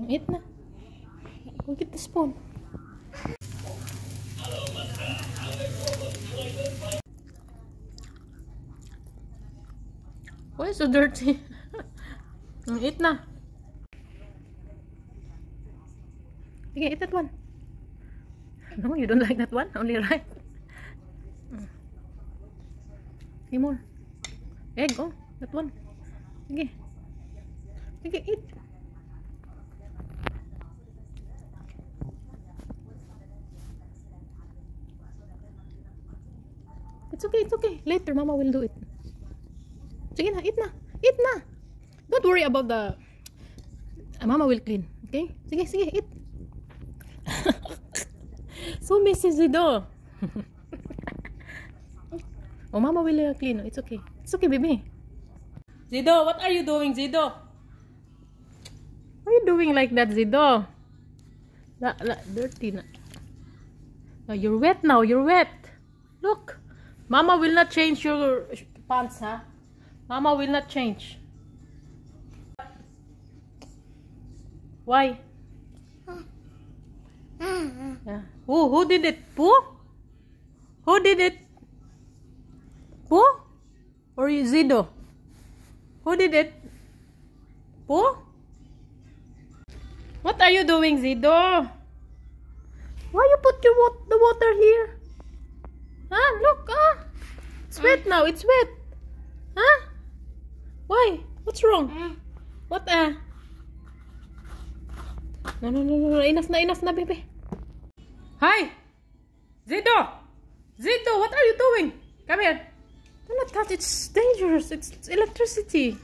Eat na. Go get the spoon. Why is so dirty? Eat na. Okay, eat that one. No, you don't like that one? Only right? Eat more. Egg, oh, that one. Okay. Okay, eat. It's okay, it's okay. Later, Mama will do it. Sige na, eat na. Eat na. Don't worry about the... Mama will clean. Okay? Sige, sige, eat. So messy, Zido. Oh, Mama will clean. It's okay. It's okay, baby. Zido, what are you doing, Zido? What are you doing like that, Zido? Dirty na. No, you're wet now. You're wet. Look. Mama will not change your pants, huh? Mama will not change. Why? Yeah. Who did it? Pooh? Who did it? Pooh? Or Zido? Who did it? Pooh? What are you doing, Zido? Why you put the water here? Huh? Look, it's wet now. It's wet. Huh? Why? What's wrong? What? No. Enough na, baby. Hi! Zido! Zido, what are you doing? Come here. Do not touch. It's dangerous. It's electricity.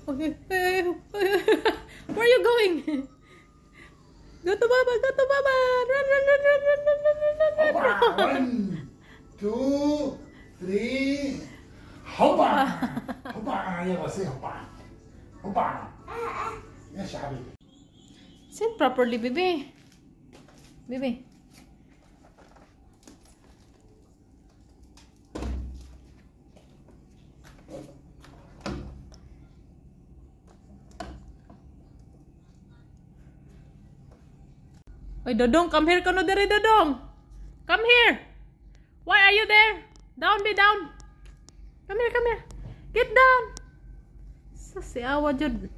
Okay. Where are you going? Go to Baba. Go to Baba. Run. 1, 2, 3. Hoppa! Hoppa! Yeah, say hoppa. Hoppa! Yes, Abby. Sit properly, baby. Baby. Oy, Dodong, come here. Kano dere, Dodong. Come here. Why are you there? Down, be down. Come here. Get down. So, si Awa, Jud.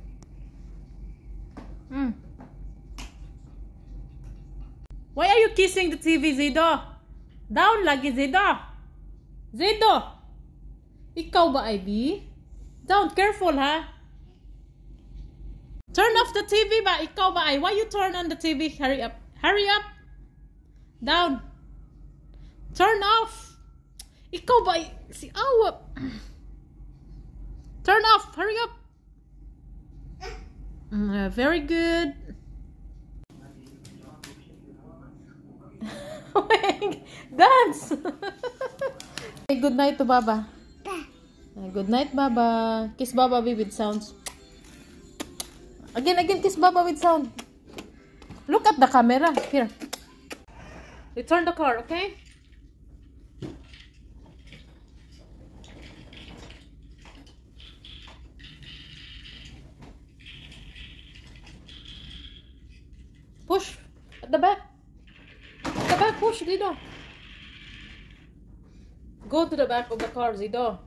Why are you kissing the TV, Zido? Down lagi, Zido. Zido. Ikaw ba, Ivy? Down, careful, ha? Turn off the TV ba? Ikaw ba, Why you turn on the TV? Hurry up. Hurry up. Down. Turn off. Ikaw ba, si Awa? Turn off. Hurry up. Very good. Dance. Good night to Baba. Good night, Baba. Kiss Baba with sounds. Again, kiss Baba with sound. Look at the camera. Here. Return the car, okay? Push at the back. At the back, push, Zido. Go to the back of the car, Zido.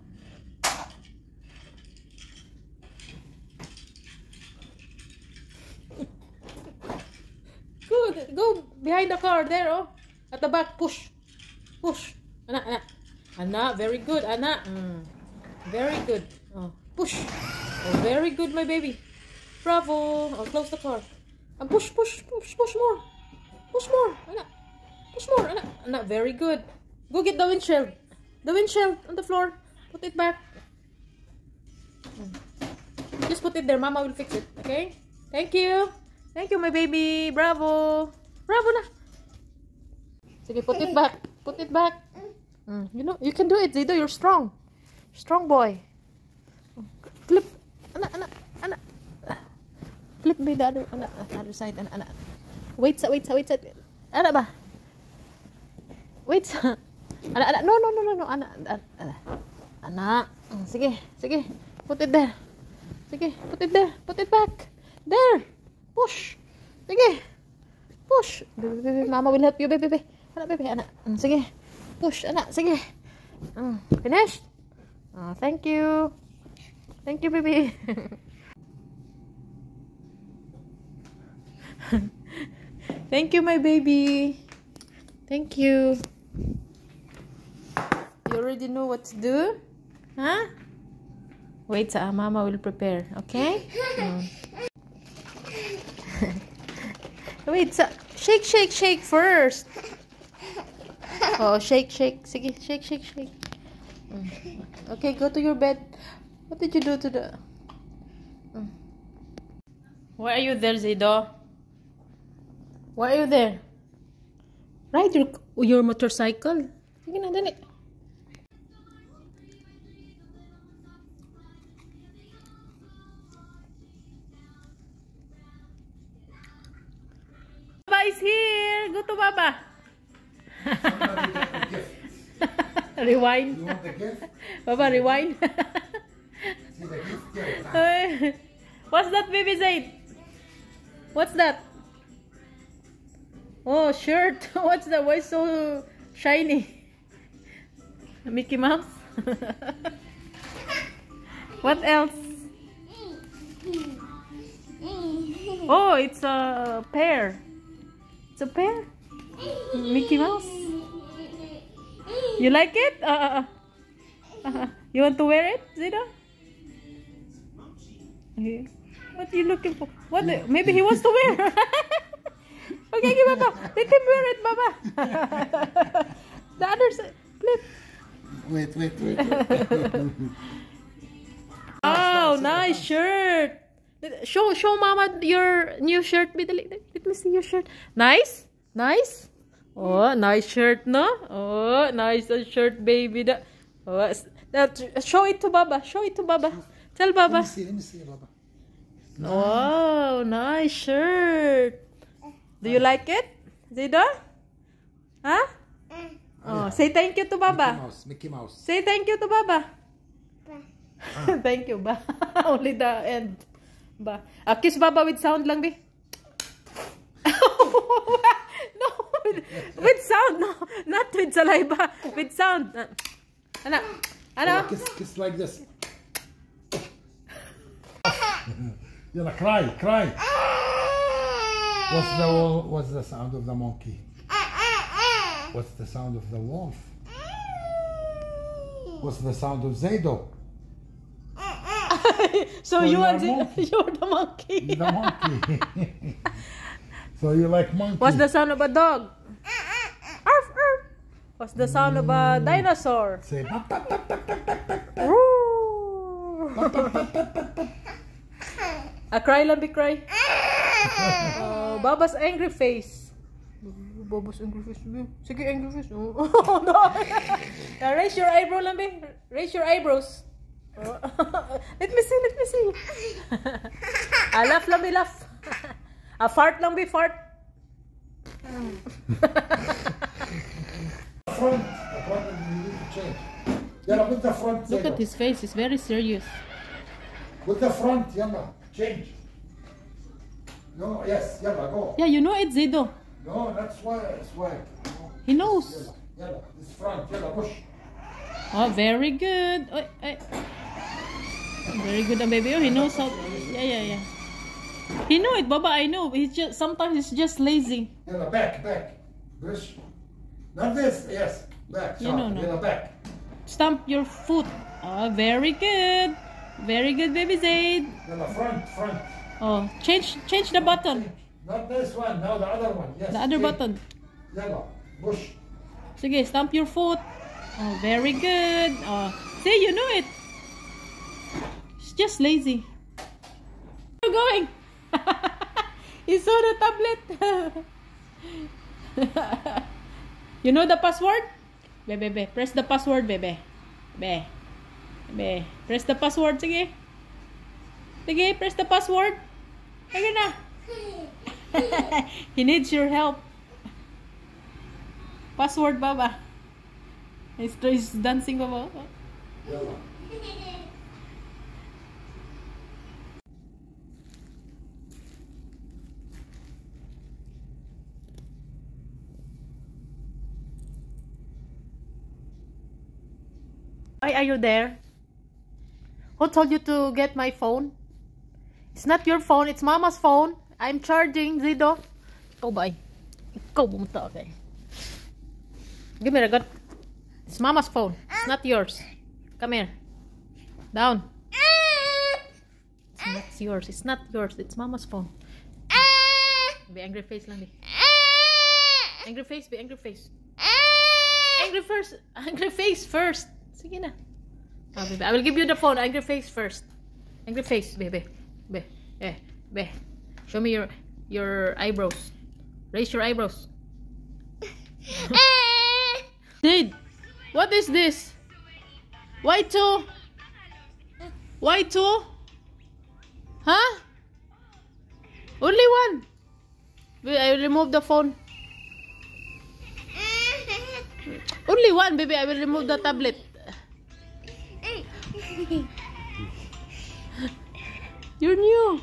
Good. Go behind the car there, oh. At the back, push. Push. Ana, very good, Ana. Very good. Oh, push. Oh, very good, my baby. Bravo. Oh, close the car. And push more. Push more. Ana. Push more. Ana, very good. Go get the windshield. The windshield on the floor. Put it back. Just put it there. Mama will fix it. Okay? Thank you. Thank you, my baby. Bravo. Bravo na. Sige, put it back. Put it back. You know, you can do it, Zido. You're strong. Strong boy. Flip. Ana. Flip me the other side. Ana. Wait. Ana ba? Wait. Ana. No. Ana. Sige. Put it there. Sige, put it there. Put it back. There. Push. Sige. Push. Baby, mama will help you, baby. Anak, baby, anak. Sige. Push, anak. Sige. Finished? Oh, thank you. Thank you, baby. Thank you, my baby. Thank you. You already know what to do? Huh? Wait, mama will prepare, okay? Wait, shake, shake, shake first. Oh, shake, shake. Sige, shake, shake, shake. Okay, go to your bed. What did you do to the... Why are you there, Zaydo? Why are you there? Ride your motorcycle. Sige na, dali. Baba is here. Go to Baba. Somebody got the gift. Rewind. You want the gift? Baba, rewind. See the gift? Yeah. What's that, baby Zaid? What's that? Oh, shirt. What's that? Why so shiny? Mickey Mouse? What else? Oh, it's a pear. It's a pear? Mickey Mouse? You like it? You want to wear it, Zaydo? Okay. What are you looking for? What? Maybe he wants to wear. Okay, give Baba. Let him wear it, Baba. The other side. Flip. Wait. Oh, nice shirt. Show Mama your new shirt. Let me see your shirt. Nice? Nice? Oh, nice shirt, no? Oh, nice shirt, baby. Show it to Baba. Show it to Baba. Tell Baba. Let me see, Baba. Oh, nice shirt. Do you like it, Zaydo? Huh? Oh, say thank you to Baba. Mickey Mouse. Say thank you to Baba. Thank you, ba? Only the end. Ba. Kiss Baba with sound lang, be. No, with sound, no, not with saliva, with sound. Ano? Kiss like this. Yalla, cry. What's the sound of the monkey? What's the sound of the wolf? What's the sound of Zaydo? So you're the monkey. You're the monkey. So you like monkey? What's the sound of a dog? Arf, arf. What's the sound of a dinosaur? Say Cry lang, be cry. Baba's angry face. Baba's angry face. Sige, angry face. Oh, no. Raise your eyebrow lang, be. Raise your eyebrows. Let me see. Laugh lang, be, laugh. Fart lang, be, fart. The front you need to change. Yalla, put the front. Look at his face. He's very serious. Put the front, yalla. Change. No, yes, yalla, go. Yeah, you know it, Zaydo. No, that's why. No. He knows. Yalla, this front, yalla, push. Oh, very good. Very good, baby. Oh, he knows how. Yeah. He know it, Baba. I know. Sometimes he's just lazy. Yalla, back. Push. Not this. Yes, back. You know, Yalla, back. Stamp your foot. Oh, very good. Very good, baby Zaid. Yalla, front. Oh, change the button. Not this one. No, the other one. Yes. The other button. Yalla, push. Sige, stamp your foot. Oh, very good. Oh, see, you know it. It's just lazy. Where are you going? He saw the tablet. You know the password? Bebe. Press the password, bebe. Be. Press the password. Sige, press the password. Sige na. He needs your help. Password, Baba. He's dancing, Baba. Yalla. Why are you there? Who told you to get my phone? It's not your phone, it's Mama's phone. I'm charging, Zido. Ikaw ba? Ikaw bumunta, okay. Give me regot. It's Mama's phone. It's not yours. Come here. Down. It's not yours. It's not yours. It's Mama's phone. Be angry face lang, be. Angry face, be angry face. Angry face first. Sige na. Oh, baby. I will give you the phone. Angry face first. Angry face, baby. Be. Be. Show me your eyebrows. Raise your eyebrows. Dude, what is this? Why two? Why two? Huh? Only one. Wait, I will remove the phone. Only one, baby. I will remove the tablet. You're new.